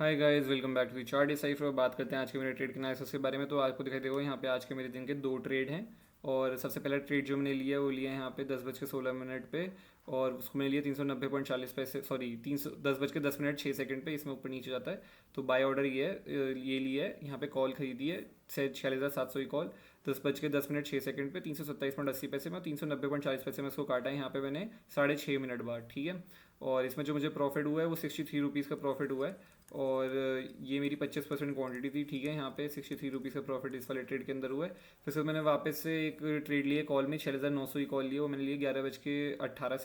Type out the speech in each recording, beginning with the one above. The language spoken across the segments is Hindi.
Hi guys, welcome back to the chart decipher. बात करते हैं आज के मेरे ट्रेड के एनालिसिस के बारे में। तो आपको दिखाई देगा यहाँ पे आज के मेरे दिन के दो ट्रेड हैं। और सबसे पहला ट्रेड जो मैंने लिया वो लिया है यहाँ पे 10:16 पे। और उसको मैंने लिया 390.40 पैसे, सॉरी 10:10 6 पे। इसमें ऊपर नीचे जाता है तो बाय ऑर्डर ये है, ये लिया है। यहाँ पे कॉल खरीदी है 46,700 की कॉल। 10:10 6 पे 327.80 पैसे में, 390.40 पैसे में उसको काटा है यहाँ पे मैंने 6.5 मिनट बाद। ठीक है। और इसमें जो मुझे प्रॉफिट हुआ है वो 63 रुपीज़ का प्रॉफिट हुआ है। और ये मेरी 25% क्वांटिटी थी। ठीक है। यहाँ पे 63 रुपीज़ का प्रॉफिट इस वाले ट्रेड के अंदर हुआ है। फिर से मैंने वापस से एक ट्रेड लिया कॉल में 6,900 की कॉल लिया। वो मैंने लिया 11:18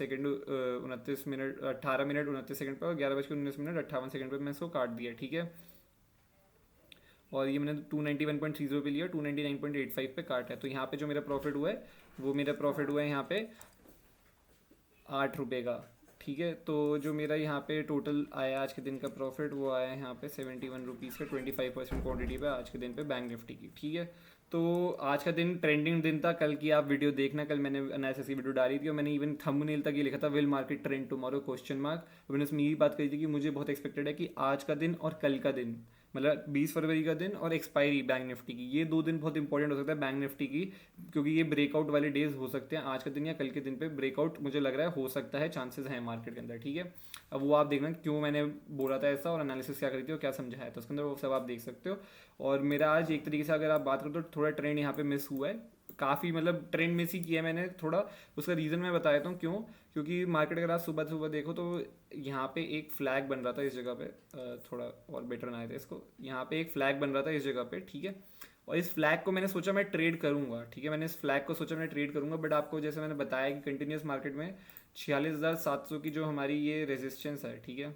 29 मिनट 18 मिनट 29 सेकंड पर, और 11:19 मिनट 58 सेकंड पर मैं इसको काट दिया। ठीक है। और ये मैंने 291.30 पे लिया, 299.85 पे काटा है। तो यहाँ पे जो मेरा प्रॉफिट हुआ है वो मेरा प्रॉफिट हुआ है यहाँ पे 8 रुपये का। ठीक है। तो जो मेरा यहाँ पे टोटल आया आज के दिन का प्रॉफिट वो आया है यहाँ पे 71 रुपीज़ का, 25% क्वांटिटी पे आज के दिन पे बैंक निफ्टी की। ठीक है। तो आज का दिन ट्रेंडिंग दिन था। कल की आप वीडियो देखना, कल मैंने एनालिसिस की वीडियो डाली थी और मैंने इवन थंबनेल तक ये लिखा था, will market trend tomorrow question mark. मैंने उसमें यही बात कही थी कि मुझे बहुत एक्सपेक्टेड है कि आज का दिन और कल का दिन, मतलब 20 फरवरी का दिन और एक्सपायरी बैंक निफ्टी की, ये दो दिन बहुत इंपॉर्टेंट हो सकता है बैंक निफ्टी की। क्योंकि ये ब्रेकआउट वाले डेज हो सकते हैं। आज का दिन या कल के दिन पे ब्रेकआउट मुझे लग रहा है हो सकता है, चांसेस हैं मार्केट के अंदर। ठीक है। अब वो आप देखना क्यों मैंने बोला था ऐसा और एनालिसिस क्या करी थी और क्या समझाया था उसके अंदर, वो सब आप देख सकते हो। और मेरा आज एक तरीके से अगर आप बात करो तो थोड़ा ट्रेंड यहाँ पे मिस हुआ है काफ़ी, मतलब ट्रेंड मिस ही किया है मैंने थोड़ा। उसका रीज़न मैं बता देता हूँ क्यों। क्योंकि मार्केट अगर आप सुबह सुबह देखो तो यहाँ पे एक फ्लैग बन रहा था इस जगह पे, थोड़ा और बेटर ना आए थे इसको। यहाँ पे एक फ्लैग बन रहा था इस जगह पे। ठीक है। और इस फ्लैग को मैंने सोचा मैं ट्रेड करूंगा। ठीक है। मैंने इस फ्लैग को सोचा मैं ट्रेड करूंगा, बट आपको जैसे मैंने बताया कि कंटिन्यूस मार्केट में 46,700 की जो हमारी ये रेजिस्टेंस है। ठीक है।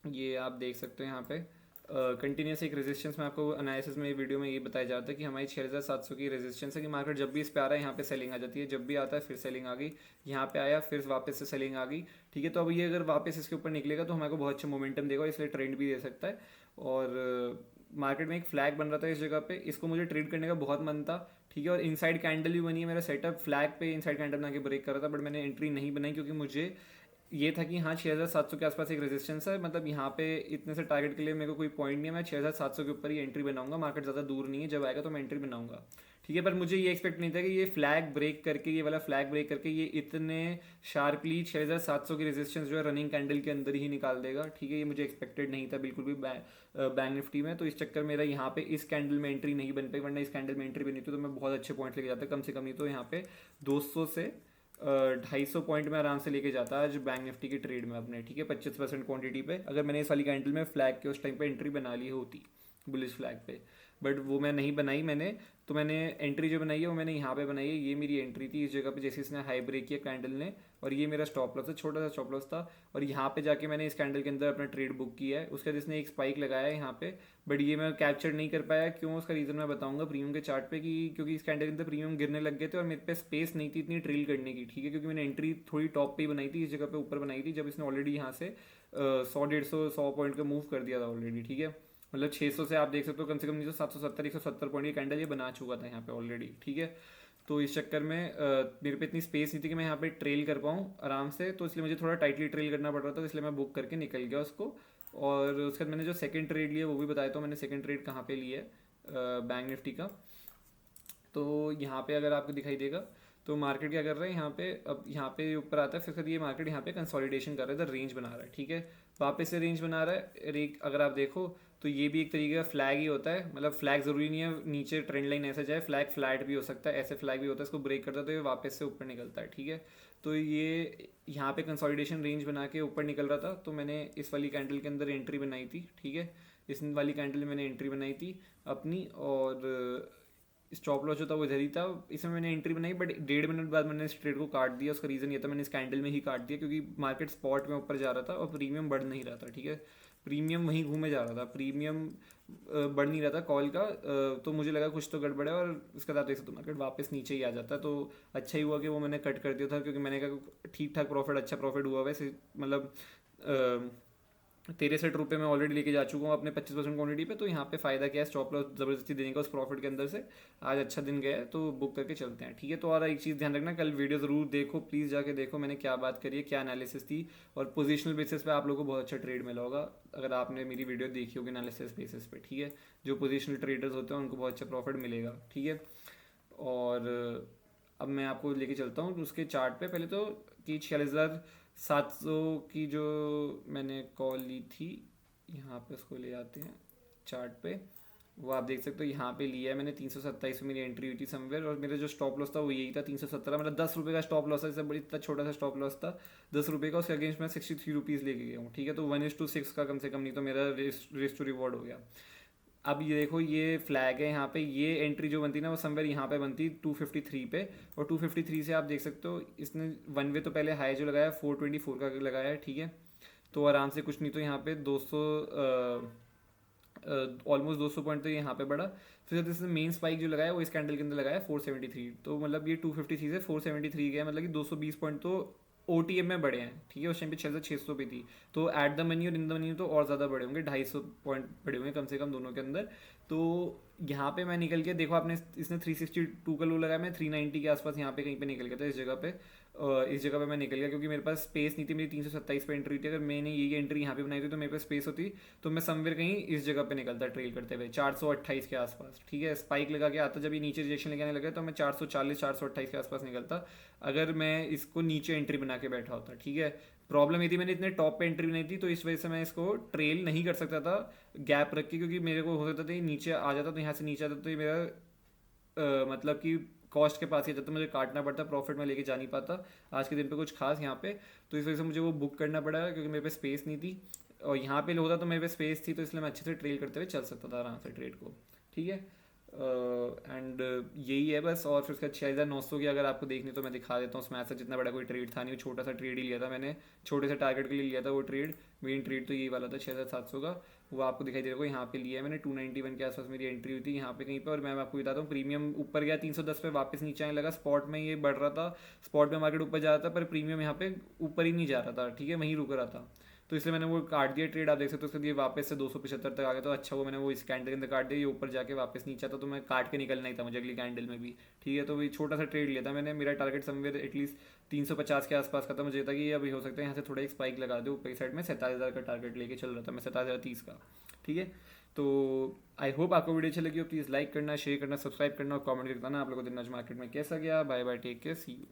ये आप देख सकते हो यहाँ पे कंटिन्यूस एक रेजिस्टेंस में आपको एनालिसिस में वीडियो में ये बताया जाता है कि हमारी 6,700 की रेजिस्टेंस है कि मार्केट जब भी इस पे आ रहा है यहाँ पे सेलिंग आ जाती है, जब भी आता है फिर सेलिंग आ गई, यहाँ पे आया फिर वापस से सेलिंग आ गई। ठीक है। तो अब ये अगर वापस इसके ऊपर निकलेगा तो हमारे को बहुत अच्छा मोमेंटम देगा, इसलिए ट्रेंड भी दे सकता है। और मार्केट में एक फ्लैग बन रहा था इस जगह पे, इसको मुझे ट्रेड करने का बहुत मन था। ठीक है। और इनसाइड कैंडल भी बनी है, मेरा सेटअप फ्लैग पे इनसाइड कैंडल बना के ब्रेक कर रहा था, बट मैंने एंट्री नहीं बनाई क्योंकि मुझे ये था कि हाँ 6,700 के आसपास एक रेजिस्टेंस है, मतलब यहाँ पे इतने से टारगेट के लिए मेरे को कोई पॉइंट नहीं है। मैं 6,700 के ऊपर ही एंट्री बनाऊंगा, मार्केट ज़्यादा दूर नहीं है, जब आएगा तो मैं एंट्री बनाऊंगा। ठीक है। पर मुझे ये एक्सपेक्ट नहीं था कि ये फ्लैग ब्रेक करके, ये वाला फ्लैग ब्रेक करके ये इतने शार्पली 6,700 की रेजिस्टेंस जो है रनिंग कैंडल के अंदर ही निकाल देगा। ठीक है। ये मुझे एक्सपेक्टेड नहीं था बिल्कुल भी बैंक निफ्टी में। तो इस चक्कर मेरा यहाँ पे इस कैंडल में एंट्री नहीं बन पाई, वरना इस कैंडल में एंट्री बनी थी तो मैं बहुत अच्छे पॉइंट लेके जाता, कम से कम नहीं तो यहाँ पे 200 से 250 पॉइंट में आराम से लेके जाता आज बैंक निफ्टी की ट्रेड में अपने। ठीक है। 25% क्वांटिटी पे अगर मैंने इस वाली कैंडल में फ्लैग के उस टाइम पे एंट्री बना ली होती, बुलिश फ्लैग पे, बट वो मैं नहीं बनाई मैंने। तो मैंने एंट्री जो बनाई है वो मैंने यहाँ पे बनाई है। ये मेरी एंट्री थी इस जगह पे, जैसे इसने हाई ब्रेक किया कैंडल ने, और ये मेरा स्टॉप लॉस है, छोटा सा स्टॉप लॉस था। और यहाँ पे जाके मैंने इस कैंडल के अंदर अपना ट्रेड बुक किया है। उसके बाद इसने एक स्पाइक लगाया है यहाँ पे, बट ये मैं कैप्चर नहीं कर पाया। क्यों, उसका रीज़न मैं बताऊंगा प्रीमियम के चार्ट पे, कि क्योंकि इस कैंडल के अंदर प्रीमियम गिरने लग गए थे और मेरे पे स्पेस नहीं थी इतनी ट्रेल करने की। ठीक है। क्योंकि मैंने एंट्री थोड़ी टॉप पे ही बनाई थी, इस जगह पे ऊपर बनाई थी, जब इसने ऑलरेडी यहाँ से 100 150 पॉइंट का मूव कर दिया था ऑलरेडी। ठीक है। मतलब 600 से आप देख सकते हो कम से कम नहीं तो 770 170 पॉइंट की कैंडल ये बना चुका था यहाँ पे ऑलरेडी। ठीक है। तो इस चक्कर में मेरे पे इतनी स्पेस नहीं थी कि मैं यहाँ पे ट्रेल कर पाऊँ आराम से, तो इसलिए मुझे थोड़ा टाइटली ट्रेल करना पड़ रहा था, इसलिए मैं बुक करके निकल गया उसको। और उसके बाद मैंने जो सेकंड ट्रेड लिया वो भी बताया, तो मैंने सेकंड ट्रेड कहाँ पे लिया है बैंक निफ्टी का। तो यहाँ पे अगर आपको दिखाई देगा तो मार्केट क्या कर रहा है यहाँ पे, अब यहाँ पे ऊपर आता है, फिर ये मार्केट यहाँ पे कंसोलिडेशन कर रहा है, रेंज बना रहा है। ठीक है। वापस से रेंज बना रहा है। अगर आप देखो तो ये भी एक तरीके का फ्लैग ही होता है, मतलब फ्लैग ज़रूरी नहीं है नीचे ट्रेंड लाइन ऐसे जाए, फ्लैग फ्लैट भी हो सकता है, ऐसे फ्लैग भी होता है। इसको ब्रेक करता है तो ये वापस से ऊपर निकलता है। ठीक है। तो ये यहाँ पे कंसोलिडेशन रेंज बना के ऊपर निकल रहा था, तो मैंने इस वाली कैंडल के अंदर एंट्री बनाई थी। ठीक है। इस वाली कैंडल में मैंने एंट्री बनाई थी अपनी, और स्टॉप लॉस जो था वो इधर ही था। इसमें मैंने एंट्री बनाई, बट 1.5 मिनट बाद मैंने इस ट्रेड को काट दिया। उसका रीज़न ये था, मैंने इस कैंडल में ही काट दिया क्योंकि मार्केट स्पॉट में ऊपर जा रहा था और प्रीमियम बढ़ नहीं रहा था। ठीक है। प्रीमियम वहीं घूमे जा रहा था, प्रीमियम बढ़ नहीं रहा था कॉल का। तो मुझे लगा कुछ तो गड़बड़ है, और उसके बाद देख सकते हो मार्केट वापस नीचे ही आ जाता है। तो अच्छा ही हुआ कि वो मैंने कट कर दिया था, क्योंकि मैंने कहा ठीक ठाक प्रॉफिट, अच्छा प्रॉफिट हुआ वैसे, मतलब ₹63 में ऑलरेडी लेके जा चुका हूँ अपने 25% क्वांटिटी पे। तो यहाँ पे फ़ायदा क्या है, स्टॉप लॉस ज़बरदस्ती देने का उस प्रॉफिट के अंदर से। आज अच्छा दिन गया है तो बुक करके चलते हैं, ठीक है। तो और एक चीज़ ध्यान रखना, कल वीडियो ज़रूर देखो, प्लीज़ जाके देखो मैंने क्या बात करी है, क्या एनालिसिस थी। और पोजिशनल बेसिस पे आप लोगों को बहुत अच्छा ट्रेड मिला होगा अगर आपने मेरी वीडियो देखी होगी एनालिसिस बेसिस पे, ठीक है। जो पोजिशनल ट्रेडर्स होते हैं उनको बहुत अच्छा प्रॉफिट मिलेगा, ठीक है। और अब मैं आपको लेके चलता हूँ उसके चार्ट पे। पहले तो कि 46,700 की जो मैंने कॉल ली थी, यहाँ पे उसको ले आते हैं चार्ट पे। वो आप देख सकते हो यहाँ पे लिया है मैंने 327 में मेरी एंट्री हुई थी समवेयर, और मेरा जो स्टॉप लॉस था वो यही था 317। मतलब ₹10 का स्टॉप लॉस है, जैसे बड़ी इतना छोटा सा स्टॉप लॉस था ₹10 का, उसके अगेंस्ट मैं ₹63 लेके गया हूँ, ठीक है। तो 1:6 का कम से कम नहीं तो मेरा रेस टू रिवॉर्ड हो गया। अब ये देखो ये फ्लैग है यहाँ पे, ये एंट्री जो बनती है ना वो समवेयर यहाँ पे बनती 253 पे। और 253 से आप देख सकते हो इसने वन वे तो पहले हाई जो लगाया 424 का लगाया है, ठीक है। तो आराम से कुछ नहीं तो यहाँ पे 200 ऑलमोस्ट 200 पॉइंट तो यहाँ पे बढ़ा। फिर इसने मेन स्पाइक जो लगाया वो इस कैंडल के अंदर लगाया 473। तो मतलब ये 253 से 473 गया, मतलब कि 220 पॉइंट तो OTM में बढ़े हैं, ठीक है। उस टाइम पे 600 पे थी, तो एट द मनी और इन द मनी तो और ज़्यादा बढ़े होंगे, 250 पॉइंट बढ़े होंगे कम से कम दोनों के अंदर। तो यहाँ पे मैं निकल के देखो, आपने इसने 362 का लो लगाया, मैं 390 के आसपास यहाँ पे कहीं पे निकल गया था इस जगह पे मैं निकल गया क्योंकि मेरे पास स्पेस नहीं थी। मेरी 327 पे एंट्री थी, अगर मैंने यही एंट्री यहाँ पे बनाई थी तो मेरे पास स्पेस होती, तो मैं समवेयर कहीं इस जगह पे निकलता ट्रेल करते हुए 428 के आसपास, ठीक है। स्पाइक लगा के आता, जब ये नीचे रिजेक्शन लेके आने लगा तो मैं 440 428 के आसपास निकलता अगर मैं इसको नीचे एंट्री बना के बैठा होता, ठीक है। प्रॉब्लम ये थी मैंने इतने टॉप पे एंट्री बनाई थी, तो इस वजह से मैं इसको ट्रेल नहीं कर सकता था गैप रख के, क्योंकि मेरे को हो सकता था ये नीचे आ जाता, तो यहाँ से नीचे आता तो ये मेरा मतलब कि कॉस्ट के पास ही जाता, मुझे काटना पड़ता, प्रॉफिट में लेके जा नहीं पाता आज के दिन पे कुछ खास यहाँ पे। तो इस वजह से मुझे वो बुक करना पड़ा क्योंकि मेरे पे स्पेस नहीं थी, और यहाँ पे होता तो मेरे पे स्पेस थी, तो इसलिए मैं अच्छे से ट्रेल करते हुए चल सकता था आराम से ट्रेड को, ठीक है। एंड यही है बस। और फिर उसका 6,900 की अगर आपको देखनी तो मैं दिखा देता हूँ। उसमें ऐसा जितना बड़ा कोई ट्रेड था नहीं, छोटा सा ट्रेड ही लिया था मैंने, छोटे से टारगेट के लिए लिया था वो ट्रेड। मेन ट्रेड तो यही वाला था 6,700 का, वो आपको दिखाई दे रहा है। यहाँ पे लिया है मैंने 291 के आसपास मेरी एंट्री हुई थी यहाँ पे कहीं पे। और मैं आपको बताता हूँ प्रीमियम ऊपर गया 310 पे, वापस नीचे आने लगा। स्पॉट में ये बढ़ रहा था, स्पॉट में मार्केट ऊपर जा रहा था, पर प्रीमियम यहाँ पे ऊपर ही नहीं जा रहा था, ठीक है, वहीं रुक रहा था। तो इसलिए मैंने वो काट दिया ट्रेड, आप देख सकते हो। उसके लिए वापस से 275 तक आ गया, तो अच्छा वो मैंने वो इस कैंडल के अंदर काट दिया, ये ऊपर जाके वापस नीचे आता, तो मैं काट के निकलना ही था मुझे अगली कैंडल में भी, ठीक है। तो वही छोटा सा ट्रेड लिया था मैंने, मेरा टारगेट समवेयर एटलीस्ट 350 के आसपास का था। मुझे था कि अभी हो सकता है यहाँ से थोड़ा एक स्पाइक लगा दे ऊपर साइड में। 47,000 का टारगेट लेके चल रहा था मैं, 47,030 का, ठीक है। तो आई होप आपको वीडियो अच्छी लगी हो। प्लीज़ लाइक करना, शेयर करना, सब्सक्राइब करना और कमेंट करके बताना आप लोगों को दिन आज मार्केट में कैसा गया। Bye bye, take care, see you.